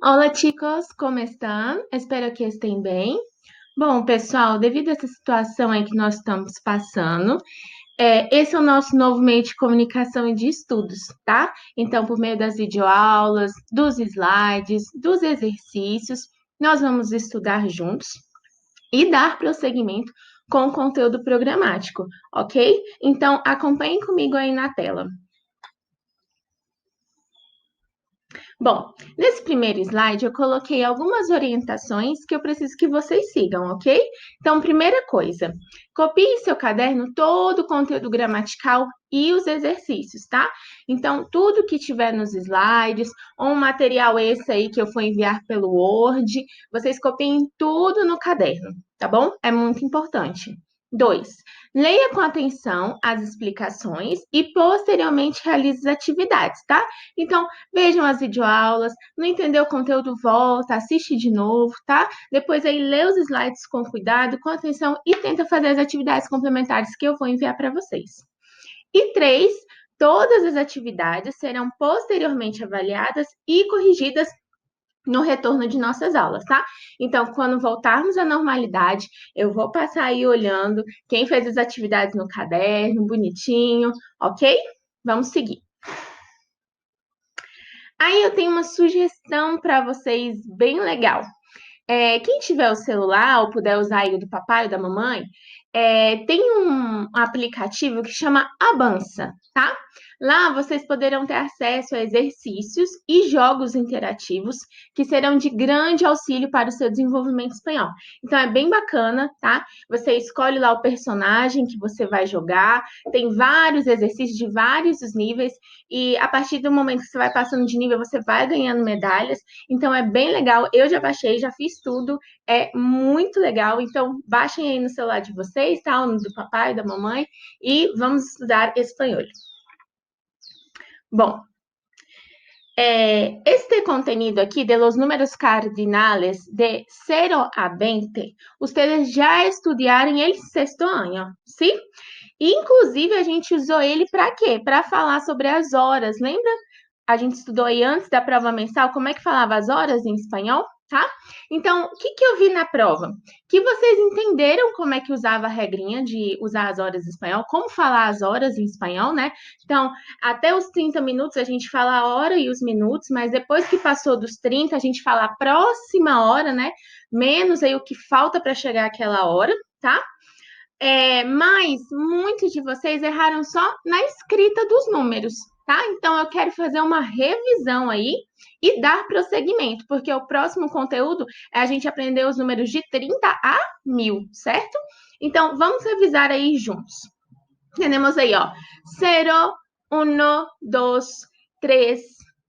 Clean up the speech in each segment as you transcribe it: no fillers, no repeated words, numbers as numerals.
Olá, chicos, como estão? Espero que estejam bem. Bom, pessoal, devido a essa situação aí que nós estamos passando, esse é o nosso novo meio de comunicação e de estudos, tá? Então, por meio das videoaulas, dos slides, dos exercícios, nós vamos estudar juntos e dar prosseguimento com o conteúdo programático, ok? Então, acompanhem comigo aí na tela. Bom, nesse primeiro slide eu coloquei algumas orientações que eu preciso que vocês sigam, ok? Então, primeira coisa, copie em seu caderno todo o conteúdo gramatical e os exercícios, tá? Então, tudo que tiver nos slides, ou um material esse aí que eu for enviar pelo Word, vocês copiem tudo no caderno, tá bom? É muito importante. 2. Leia com atenção as explicações e posteriormente realize as atividades, tá? Então, vejam as videoaulas, não entendeu o conteúdo, volta, assiste de novo, tá? Depois aí lê os slides com cuidado, com atenção e tenta fazer as atividades complementares que eu vou enviar para vocês. E 3, todas as atividades serão posteriormente avaliadas e corrigidas no retorno de nossas aulas, tá? Então, quando voltarmos à normalidade, eu vou passar aí olhando quem fez as atividades no caderno, bonitinho, ok? Vamos seguir. Aí eu tenho uma sugestão para vocês bem legal. Quem tiver o celular ou puder usar aí o do papai ou da mamãe, tem um aplicativo que chama Avança, tá? Lá vocês poderão ter acesso a exercícios e jogos interativos que serão de grande auxílio para o seu desenvolvimento espanhol. Então é bem bacana, tá? Você escolhe lá o personagem que você vai jogar, tem vários exercícios de vários níveis, e a partir do momento que você vai passando de nível, você vai ganhando medalhas. Então é bem legal. Eu já baixei, já fiz tudo. É muito legal. Então baixem aí no celular de vocês, tá? O do papai, da mamãe, e vamos estudar espanhol. Bom, este contenido aqui de los números cardinales de 0 a 20, ustedes já estudaram el sexto ano, sim? Inclusive, a gente usou ele para quê? Para falar sobre as horas. Lembra? A gente estudou aí antes da prova mensal como é que falava as horas em espanhol, tá? Então, o que eu vi na prova? Que vocês entenderam como é que usava a regrinha de usar as horas em espanhol, como falar as horas em espanhol, né? Então, até os 30 minutos a gente fala a hora e os minutos, mas depois que passou dos 30, a gente fala a próxima hora, né? Menos aí o que falta para chegar àquela hora, tá? Mas muitos de vocês erraram só na escrita dos números, tá? Então eu quero fazer uma revisão aí e dar prosseguimento, porque o próximo conteúdo é a gente aprender os números de 30 a 1000, certo? Então vamos revisar aí juntos. Temos aí, ó, 0, 1, 2, 3,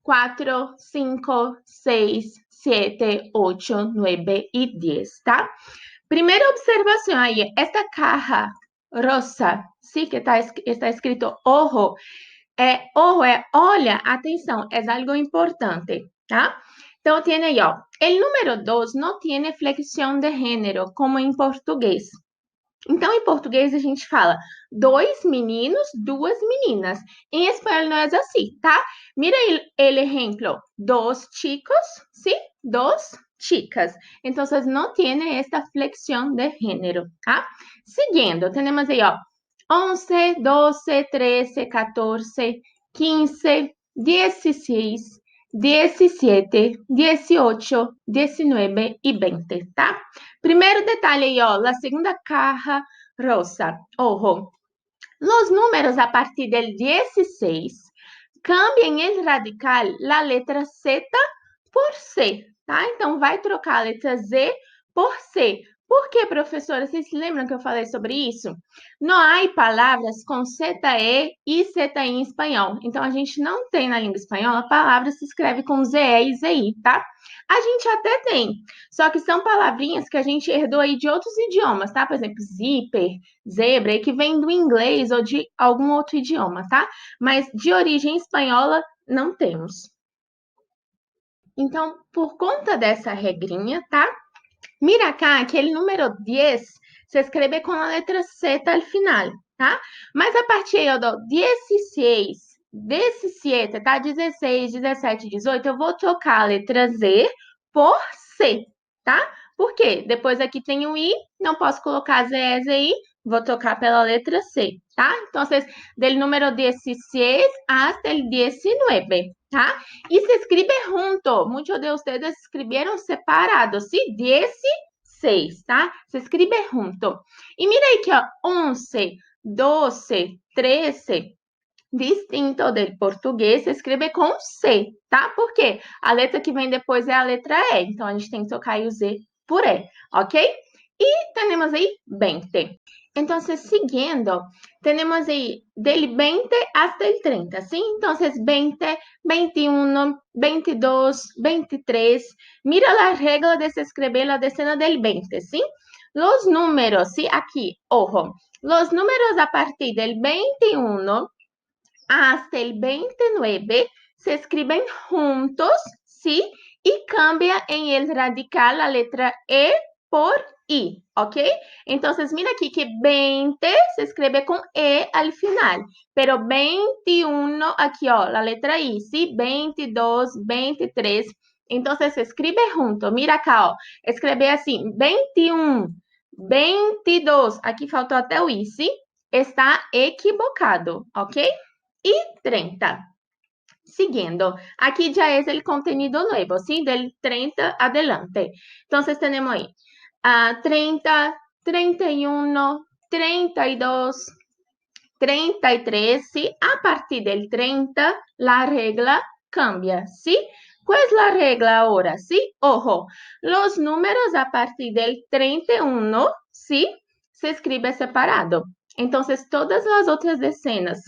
4, 5, 6, 7, 8, 9 e 10, tá? Primeira observação aí, esta caja rosa, sim, que está escrito ojo, olha, atenção, é algo importante, tá? Então, tem aí, ó, o número 2 não tem flexião de gênero, como em português. Então, em português, a gente fala dois meninos, duas meninas. Em espanhol não é assim, tá? Mira aí o exemplo, dos chicos, sim? Dos chicas. Então, não tem esta flexião de gênero, tá? Seguindo, temos aí, ó, 11, 12, 13, 14, 15, 16, 17, 18, 19 e 20, tá? Primeiro detalhe aí, ó, a segunda caja rosa. Ojo, los números a partir del 16 cambiam em radical a letra Z por C, tá? Então, vai trocar a letra Z por C. Por que, professora? Vocês se lembram que eu falei sobre isso? Não há palavras com ZE e ZI em espanhol. Então, a gente não tem na língua espanhola a palavra se escreve com ZE e ZI, tá? A gente até tem, só que são palavrinhas que a gente herdou aí de outros idiomas, tá? Por exemplo, zíper, zebra, que vem do inglês ou de algum outro idioma, tá? Mas de origem espanhola, não temos. Então, por conta dessa regrinha, tá? Mira cá, aquele número 10 se escreve com a letra Z al final, tá? Mas a partir do 16 17, tá? 16, 17, 18, eu vou trocar a letra Z por C, tá? Por quê? Depois aqui tem o I, não posso colocar Z, Z, I, vou trocar pela letra C, tá? Então, del número 16 hasta el 19, tá? E se escreve junto. Muitos de vocês escreveram separado, ¿sí? 16, tá? Se escreve junto. E mira aí que, ó, 11, 12, 13, distinto del português, se escreve com C, tá? Por quê? A letra que vem depois é a letra E, então a gente tem que trocar o Z por E, ok? E temos aí 20. Então, seguindo, temos aí del 20 hasta el 30, ¿sí? Então, 20, 21, 22, 23. Mira a regra de se escrever a decena del 20, ¿sí? Los números, ¿sí? Aquí, ojo, los números a partir del 21 hasta el 29 se escriben juntos, ¿sí? Y cambia en el radical la letra E por I, ¿ok? Entonces, mira aquí que 20 se escribe con E al final, pero 21 aquí, ó, la letra I, ¿sí? 22, 23. Entonces, se escribe junto. Mira acá, ó, escreve assim, 21, 22. Aqui faltou até o I, ¿sí? Está equivocado, ¿ok? Y 30. Siguiendo, aquí ya es el contenido nuevo, ¿sí? Del 30 adelante. Entonces tenemos ahí 30, 31, 32, 33, ¿sí? A partir del 30, la regla cambia, ¿sí? ¿Cuál es la regla ahora? ¿Sí? Ojo, los números a partir del 31, ¿sí? Se escribe separado. Entonces, todas las otras decenas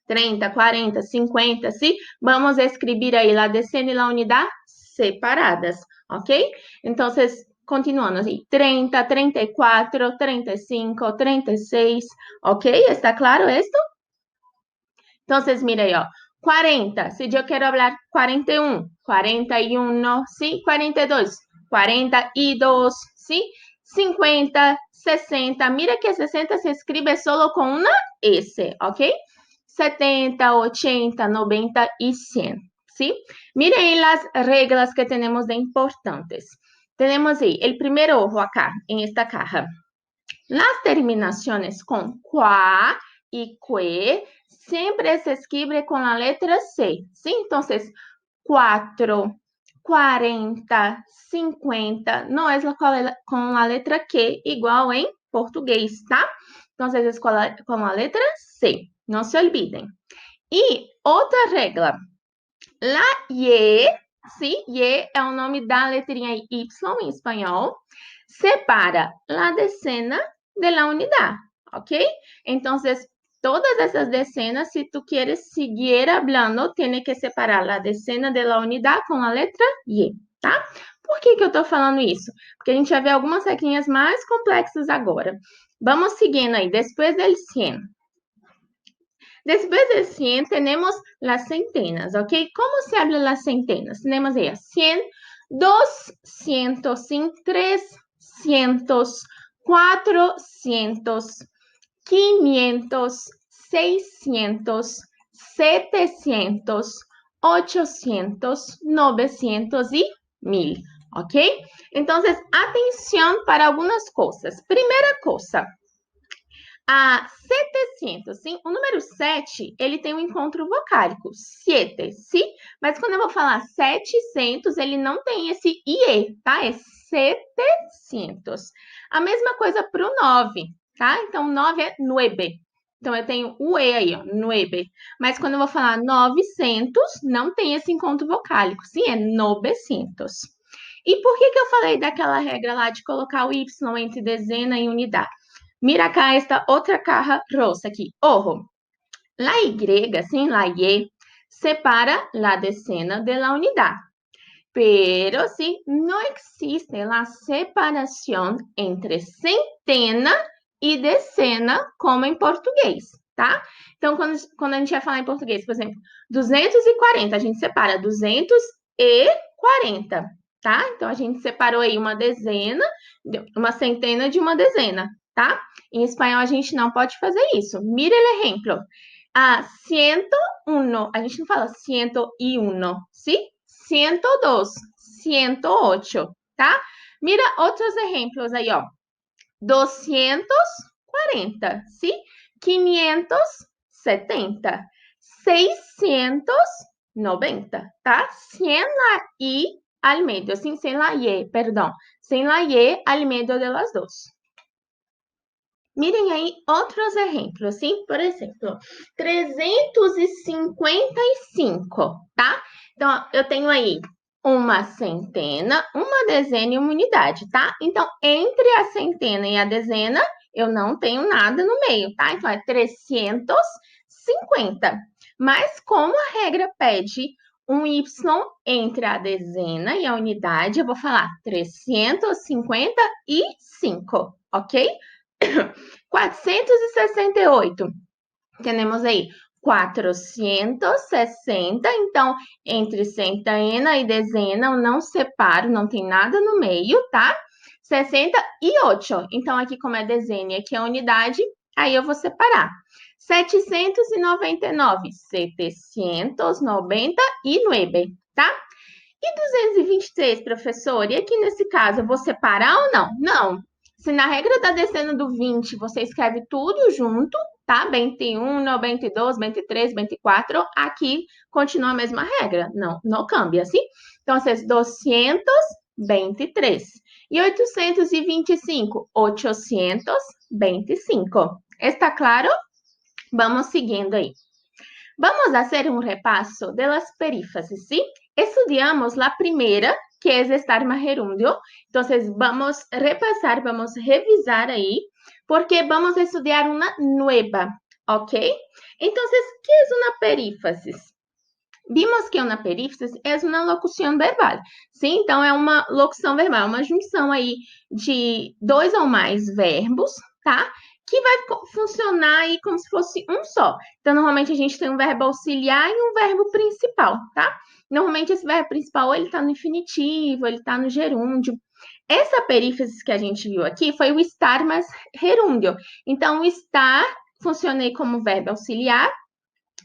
30, 40, 50, ¿sí? Vamos a escribir ahí la decena y la unidad separadas, ¿ok? Entonces, continuando así, 30, 34, 35, 36, ¿ok? ¿Está claro esto? Entonces, mira aí, ó, 40, si yo quiero hablar 41, 41, ¿sí? 42, 42, ¿sí? 50, 60, mira que 60 se escribe solo con una S, ¿ok? 70, 80, 90 y 100, ¿sí? Miren las reglas que tenemos de importantes. Tenemos ahí el primer ojo acá, en esta caja. Las terminaciones con qua y que siempre se escribe con la letra C, ¿sí? Entonces, 4, 40, 50, no es con la letra que igual en portugués, ¿tá? Entonces, es con la letra C. No se olviden. Y otra regla, la Y, ¿sí? Y es el nombre da letrinha Y en español, separa la decena de la unidad, ¿ok? Entonces, todas essas decenas, se tu quieres seguir hablando, tiene que separar la decena de la unidad com a letra Y, tá? Por que eu tô falando isso? Porque a gente vai ver algumas regrinhas mais complexas agora. Vamos seguindo aí, depois del 100. Después del 100 tenemos las centenas, ¿ok? ¿Cómo se habla las centenas? Tenemos ahí 100, 200, 300, 400, 500, 600, 700, 800, 900 y 1000, ¿ok? Entonces, atención para algunas cosas. Primera cosa, a 700, sim? O número 7, ele tem um encontro vocálico, 7, sim? Mas quando eu vou falar 700, ele não tem esse IE, tá? É 700. A mesma coisa para o 9, tá? Então, 9 é 9. Então, eu tenho o E aí, ó, 9. Mas quando eu vou falar 900, não tem esse encontro vocálico, sim? É 900. E por que eu falei daquela regra lá de colocar o Y entre dezena e unidade? Mira acá esta otra caja rosa aquí. Ojo, la Y, ¿sí? La Y separa la decena de la unidad. Pero, ¿sí? No existe la separación entre centena y decena como em português, tá? Então, quando a gente vai falar em português, por exemplo, 240, a gente separa 240, tá? Então, a gente separou aí uma dezena, uma centena de uma dezena, tá? Em espanhol, a gente não pode fazer isso. Mira o exemplo. a 101. A gente não fala 101, sim? 102, 108, tá? Mira outros exemplos aí, ó. 240, sim? 570, 690, tá? Sem la I al medio, sin la Y, perdón. Sin la Y al medio de las dos. Miren aí outros exemplos, sim? Por exemplo, 355, tá? Então, ó, eu tenho aí uma centena, uma dezena e uma unidade, tá? Então, entre a centena e a dezena, eu não tenho nada no meio, tá? Então, é 350. Mas como a regra pede um Y entre a dezena e a unidade, eu vou falar 355, ok? 468. Temos aí 460. Então, entre centena e dezena, eu não separo, não tem nada no meio, tá? 68. Então, aqui como é dezena e aqui é unidade, aí eu vou separar. 799. 799, tá? E 223, professor? E aqui nesse caso, eu vou separar ou não? Não. Se na regra da decena do 20 você escreve tudo junto, tá? 21, 22, 23, 24, aqui continua a mesma regra. Não, não cambia, assim? Então, é 223. E 825? 825. Está claro? Vamos seguindo aí. Vamos fazer um repasso de las perífases, ¿sí? Estudiamos la primera, que es estar más gerundio. Entonces, vamos a repasar, vamos a revisar ahí, porque vamos a estudiar una nueva, ¿ok? Entonces, ¿qué es una perífasis? Vimos que uma perífrasis é uma locução verbal, sim? Então, é uma locução verbal, uma junção aí de dois ou mais verbos, tá? Que vai funcionar aí como se fosse um só. Então, normalmente a gente tem um verbo auxiliar e um verbo principal, tá? Normalmente esse verbo principal, ele tá no infinitivo, ele tá no gerúndio. Essa perífrase que a gente viu aqui foi o estar mais gerúndio. Então, o estar funcionei como verbo auxiliar,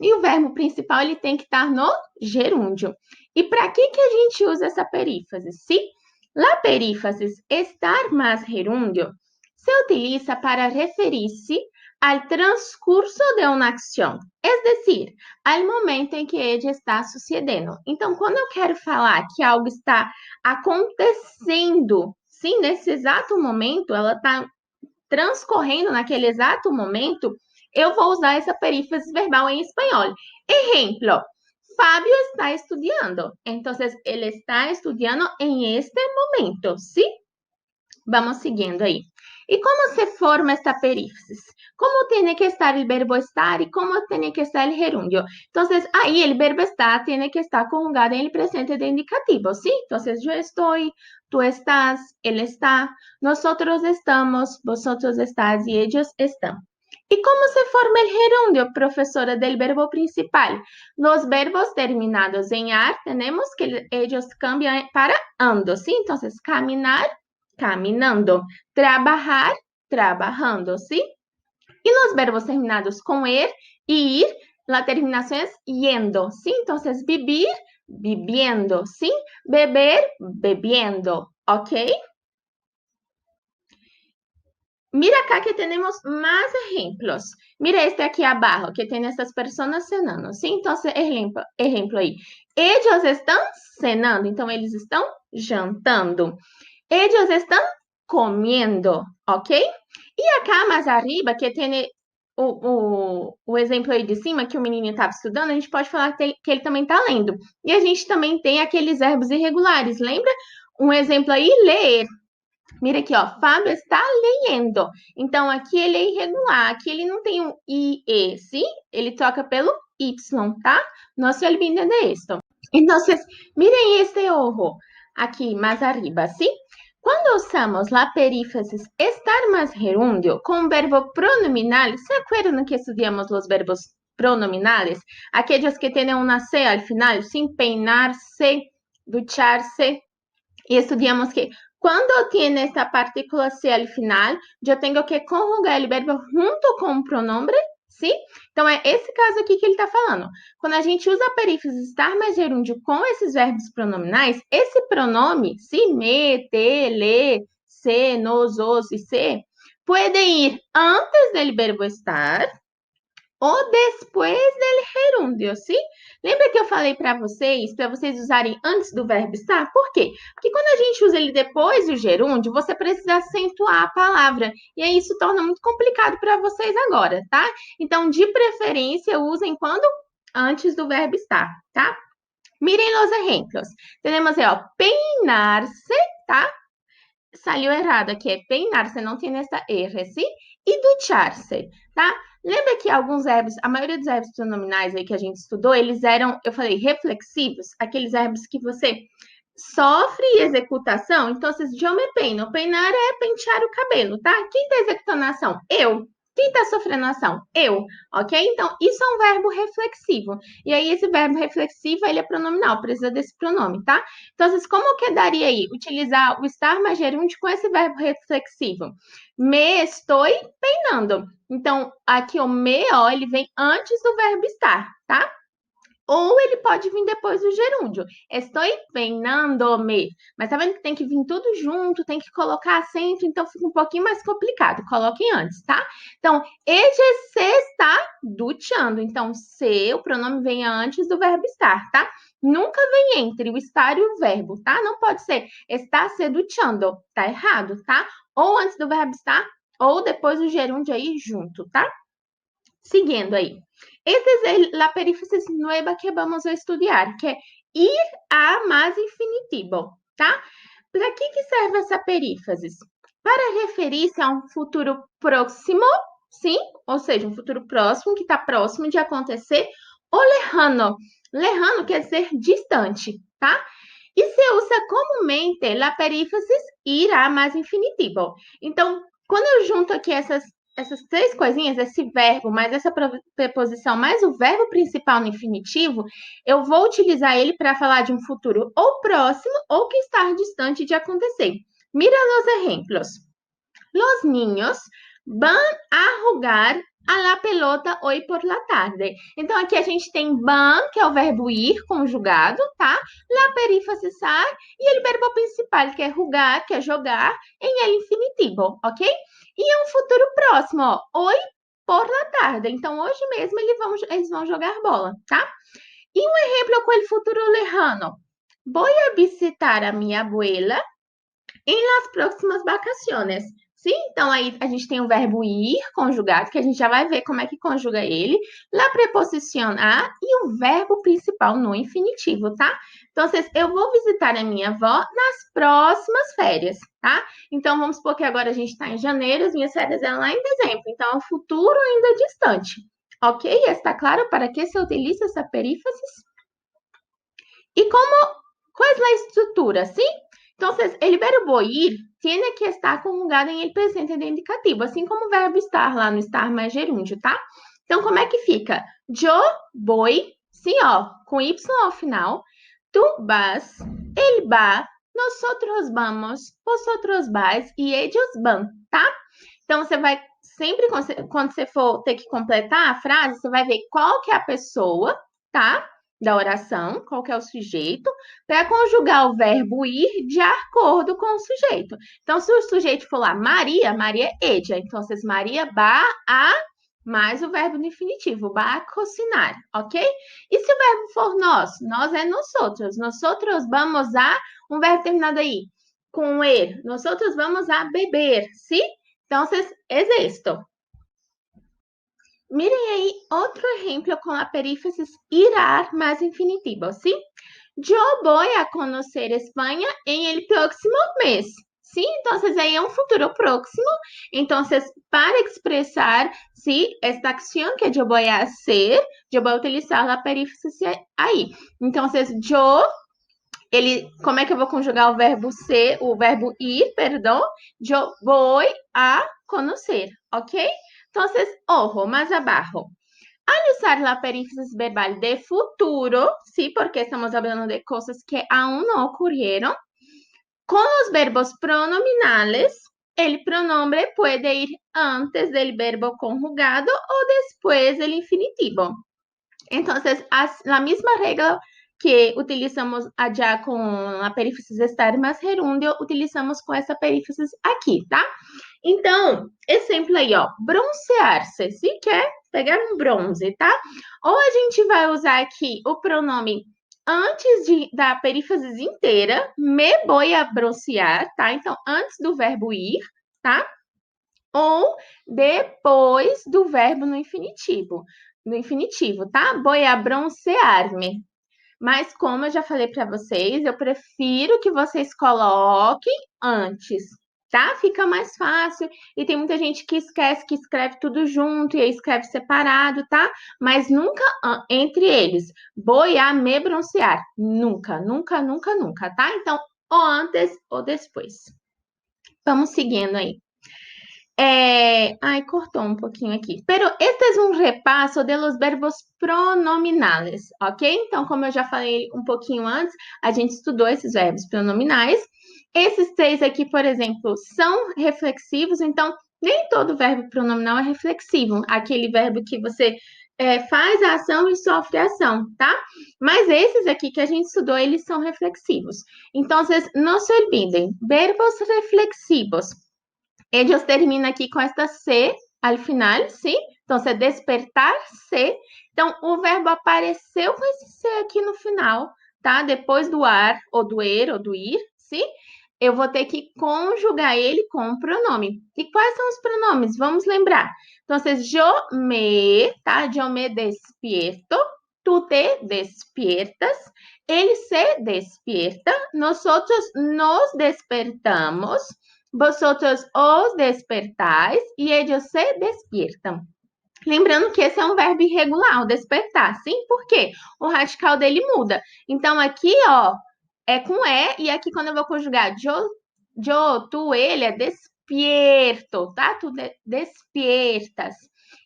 e o verbo principal ele tem que estar no gerúndio. E para que a gente usa essa perífrase? Se la perífrasis estar más gerúndio se utiliza para referir-se al transcurso de uma ação, é decir, ao momento em que ela está sucedendo. Então, quando eu quero falar que algo está acontecendo, sim, nesse exato momento, ela está transcorrendo naquele exato momento, eu vou usar essa perífrase verbal em espanhol. Exemplo, Fábio está estudando. Então, ele está estudando em este momento, ¿sí? Vamos seguindo aí. E como se forma esta perífrase? Como tem que estar o verbo estar e como tem que estar o gerúndio? Então, aí o verbo estar tem que estar conjugado em presente de indicativo, ¿sí? Então, eu estou, tu estás, ele está, nosotros estamos, vosotros estás e ellos estão. E como se forma o gerúndio, professora, del verbo principal? Nos verbos terminados em ar, temos que eles cambiam para ando, ¿sí? Então, caminhar, caminando, trabalhar, trabajando, ¿sí? Y los verbos terminados con er y ir, la terminación es yendo, ¿sí? Entonces, vivir, viviendo, ¿sí? Beber, bebiendo, ¿ok? Mira acá que tenemos más ejemplos. Mira este aquí abajo, que tiene estas personas cenando, ¿sí? Entonces, ejemplo aí. Ellos estão cenando, então eles estão jantando. Ellos estão comiendo, ¿ok? E acá mais arriba, que tem o exemplo aí de cima, que o menininho estava estudando, a gente pode falar que ele também está lendo. E a gente também tem aqueles verbos irregulares, lembra? Um exemplo aí, ler. Mira aqui, ó, Fábio está lendo. Então, aqui ele é irregular, aqui ele não tem um IE, sim? Ele toca pelo Y, tá? Não se olviden de esto. Entonces, miren este ojo aqui mais arriba, sim? Quando usamos la perífrasis estar más gerúndio com o verbo pronominal, ¿se acuerdan que estudiamos os verbos pronominales? Aqueles que têm uma C al final, sin peinar-se, ducharse. E estudiamos que quando tem esta partícula C al final, eu tenho que conjugar o verbo junto com o pronombre sim? Então, é esse caso aqui que ele está falando. Quando a gente usa a perífrase estar mais gerúndio com esses verbos pronominais, esse pronome, si, me, te, le, se, nos, os e se, pode ir antes del verbo estar ou depois del gerúndio, sim? Lembra que eu falei para vocês usarem antes do verbo estar? Por quê? Porque quando a gente usa ele depois do gerúndio, você precisa acentuar a palavra. E aí isso torna muito complicado para vocês agora, tá? Então, de preferência, usem quando? Antes do verbo estar, tá? Mirem os exemplos. Temos aí, ó, peinar-se, tá? Saiu errado aqui, é peinar-se, não tem essa R, sim? E duchar-se, tá? Lembra que alguns verbos, a maioria dos verbos pronominais aí que a gente estudou, eles eram, eu falei, reflexivos, aqueles verbos que você sofre executação. Então, eu me peino. Peinar é pentear o cabelo, tá? Quem está executando a ação? Eu. Quem está sofrendo a ação? Eu, ok? Então, isso é um verbo reflexivo. E aí, esse verbo reflexivo, ele é pronominal, precisa desse pronome, tá? Então, como que daria aí? Utilizar o estar mais gerúndio com esse verbo reflexivo. Me estou peinando. Então, aqui o me, ó, ele vem antes do verbo estar, tá? Ou ele pode vir depois do gerúndio. Estou peinando-me. Mas tá vendo que tem que vir tudo junto, tem que colocar acento, então fica um pouquinho mais complicado. Coloquem antes, tá? Então, ella se está duchando. Então, se, o pronome vem antes do verbo estar, tá? Nunca vem entre o estar e o verbo, tá? Não pode ser está se duchando. Tá errado, tá? Ou antes do verbo estar, ou depois do gerúndio aí junto, tá? Seguindo aí. Esta es la perífrasis nueva que vamos a estudiar, que é ir a mais infinitivo, tá? Para que serve essa perífrasis? Para referir-se a um futuro próximo, sim? Ou seja, um futuro próximo, que está próximo de acontecer, ou lejano. Lejano quer dizer distante, tá? E se usa comumente la perífrasis ir a mais infinitivo. Então, quando eu junto aqui essas três coisinhas, esse verbo, mais essa preposição, mais o verbo principal no infinitivo, eu vou utilizar ele para falar de um futuro ou próximo ou que está distante de acontecer. Mira os exemplos. Los niños van a jugar a la pelota hoy por la tarde. Então, aqui a gente tem van, que é o verbo ir conjugado, tá? La perífrase estar e o verbo principal, que é jugar, que é jogar, em el infinitivo, ok? E é um futuro próximo, ó. Hoy por la tarde. Então, hoje mesmo eles vão jogar bola, tá? E um exemplo com o futuro lejano. Voy a visitar a minha abuela em las próximas vacaciones. Sim, então aí a gente tem o verbo ir conjugado, que a gente já vai ver como é que conjuga ele, la preposição a e o verbo principal no infinitivo, tá? Então, eu vou visitar a minha avó nas próximas férias, tá? Então, vamos supor que agora a gente está em janeiro, as minhas férias são lá em dezembro, então é um futuro ainda distante. Ok? Está claro para que se utiliza essa perífrase? E qual é a estrutura, sim? Então, o verbo ir tem que estar conjugado em el presente de indicativo, assim como o verbo estar lá no estar mais gerúndio, tá? Então, como é que fica? Yo voy, sim, ó, com Y ao final. Tu vas, ele va, nosotros vamos, vosotros vais e ellos van, tá? Então, você vai sempre, quando você for ter que completar a frase, você vai ver qual que é a pessoa, tá? Da oração, qual que é o sujeito, para conjugar o verbo ir de acordo com o sujeito. Então, se o sujeito for lá Maria, Maria é ella. Então, Maria va a mais o verbo no infinitivo, va a cocinar, ok? E se o verbo for nós é nosotros. Nosotros vamos a, um verbo terminado aí com er, nosotros vamos a beber, ¿sí? Entonces, es esto. Miren aí outro exemplo com a perífrasis irá mais infinitivo, ¿sí? Yo voy a conocer Espanha em el próximo mês. Sim, então aí é um futuro próximo. Então, para expressar se esta ação que eu vou fazer, eu vou utilizar a perífrase aí. Então, como é que eu vou conjugar o verbo ser, o verbo ir, perdão? Eu vou a conhecer, ok? Então, ojo, mais abaixo. Al usar la perífrasis verbal de futuro, sí, porque estamos hablando de cosas que aún no ocurrieron, con los verbos pronominales, el pronombre puede ir antes del verbo conjugado o después del infinitivo. Entonces, la misma regla que utilizamos allá com a perífrasis estar mais gerúndio, utilizamos com essa perífrasis aqui, tá? Então, exemplo aí, ó, bronzear-se, se quer pegar um bronze, tá? Ou a gente vai usar aqui o pronome antes da perífrasis inteira, me voy a bronzear, tá? Então, antes do verbo ir, tá? Ou depois do verbo no infinitivo, tá? Voy a bronzear-me. Mas como eu já falei para vocês, eu prefiro que vocês coloquem antes, tá? Fica mais fácil. E tem muita gente que esquece que escreve tudo junto e aí escreve separado, tá? Mas nunca entre eles. Voy a me bronzear. Nunca, nunca, nunca, nunca, tá? Então, ou antes ou depois. Vamos seguindo aí. Ai, cortou um pouquinho aqui. Pero este es un repaso de los verbos pronominales, ok? Então, como eu já falei um pouquinho antes, a gente estudou esses verbos pronominais. Esses três aqui, por exemplo, são reflexivos, então nem todo verbo pronominal é reflexivo. Aquele verbo que você faz a ação e sofre a ação, tá? Mas esses aqui que a gente estudou, eles são reflexivos. Então, não se olvidem, verbos reflexivos. Ellos termina aqui com esta C al final, sim? Então, é despertar-se. Então, o verbo apareceu com esse C aqui no final, tá? Depois do ar, ou do er, ou do ir, sim? Eu vou ter que conjugar ele com o pronome. E quais são os pronomes? Vamos lembrar. Então, yo me, tá? Yo me despierto. Tu te despiertas. Ele se despierta. Nosotros nos despertamos. Vosotros os despertais e ellos se despiertam. Lembrando que esse é um verbo irregular, o despertar, sim? Por quê? O radical dele muda. Então, aqui, ó, é com E, e aqui quando eu vou conjugar tu, ele, é despierto, tá? Tu despiertas.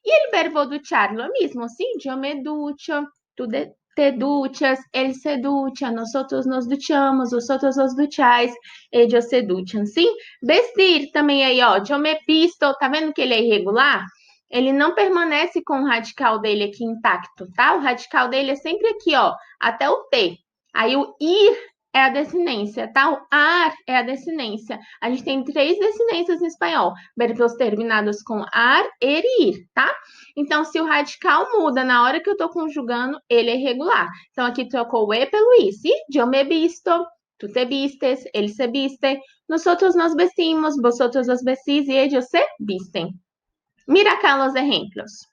E el verbo duchar, lo mismo, sim? Yo me ducho, tu te duchas, él se ducha, nosotros nos duchamos, vosotros os duchais, ellos se duchan, sim? Vestir também aí, ó, yo me visto, tá vendo que ele é irregular? Ele não permanece com o radical dele aqui intacto, tá? O radical dele é sempre aqui, ó, até o T. Aí o ir é a desinência, tá? O ar é a desinência. A gente tem 3 desinências em espanhol, verbos terminados com ar, er e ir, tá? Então, se o radical muda na hora que eu tô conjugando, ele é irregular. Então, aqui trocou o E pelo I. Se yo me visto, tu te vistes, ele se viste, nosotros nos vestimos, vosotros os vestís e ellos se visten. Mira acá los ejemplos.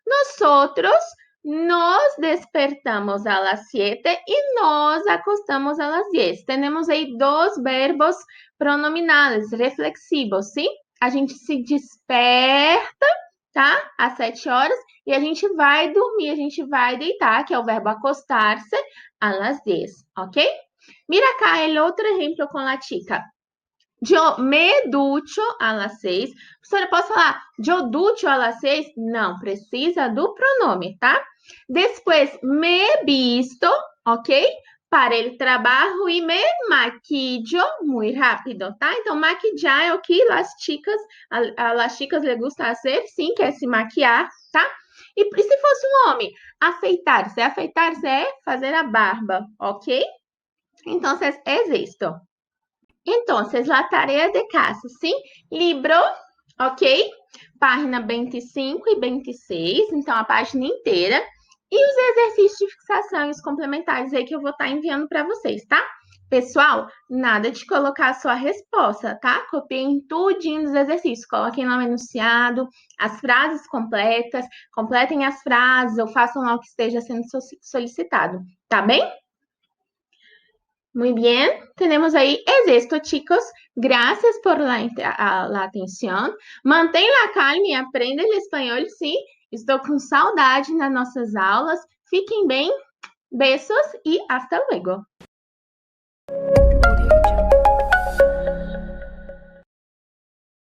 Nosotros nos despertamos a las 7 y nos acostamos a las 10. Temos aí 2 verbos pronominais, reflexivos, sim? A gente se desperta, tá? Às 7 horas e a gente vai dormir, a gente vai deitar, que é o verbo acostar-se a las 10, ok? Mira acá el outro exemplo com la chica. Yo me ducho a las 6. Professora, posso falar yo ducho a las 6? Não, precisa do pronome, tá? Depois, me visto, ok? Para el trabajo y me maquillo muy rápido, tá? Então, maquillar é o que las chicas les gusta hacer, sim, que é se maquiar, tá? E se fosse um homem, afeitar-se. Afeitar-se é fazer a barba, ok? Então, é isto. Então, la tarea de casa, sim? Libro, ok? Página 25 e 26, então a página inteira. E os exercícios de fixação e os complementares aí que eu vou estar enviando para vocês, tá? Pessoal, nada de colocar a sua resposta, tá? Copiem tudinho dos exercícios, coloquem lá no enunciado, as frases completas, completem as frases ou façam lá o que esteja sendo solicitado, tá bem? Muy bien, tenemos ahí esto, chicos. Gracias por la atención. Mantém la calma e aprenda o espanhol, sim. Estou com saudade nas nossas aulas. Fiquem bem. Besos e hasta luego.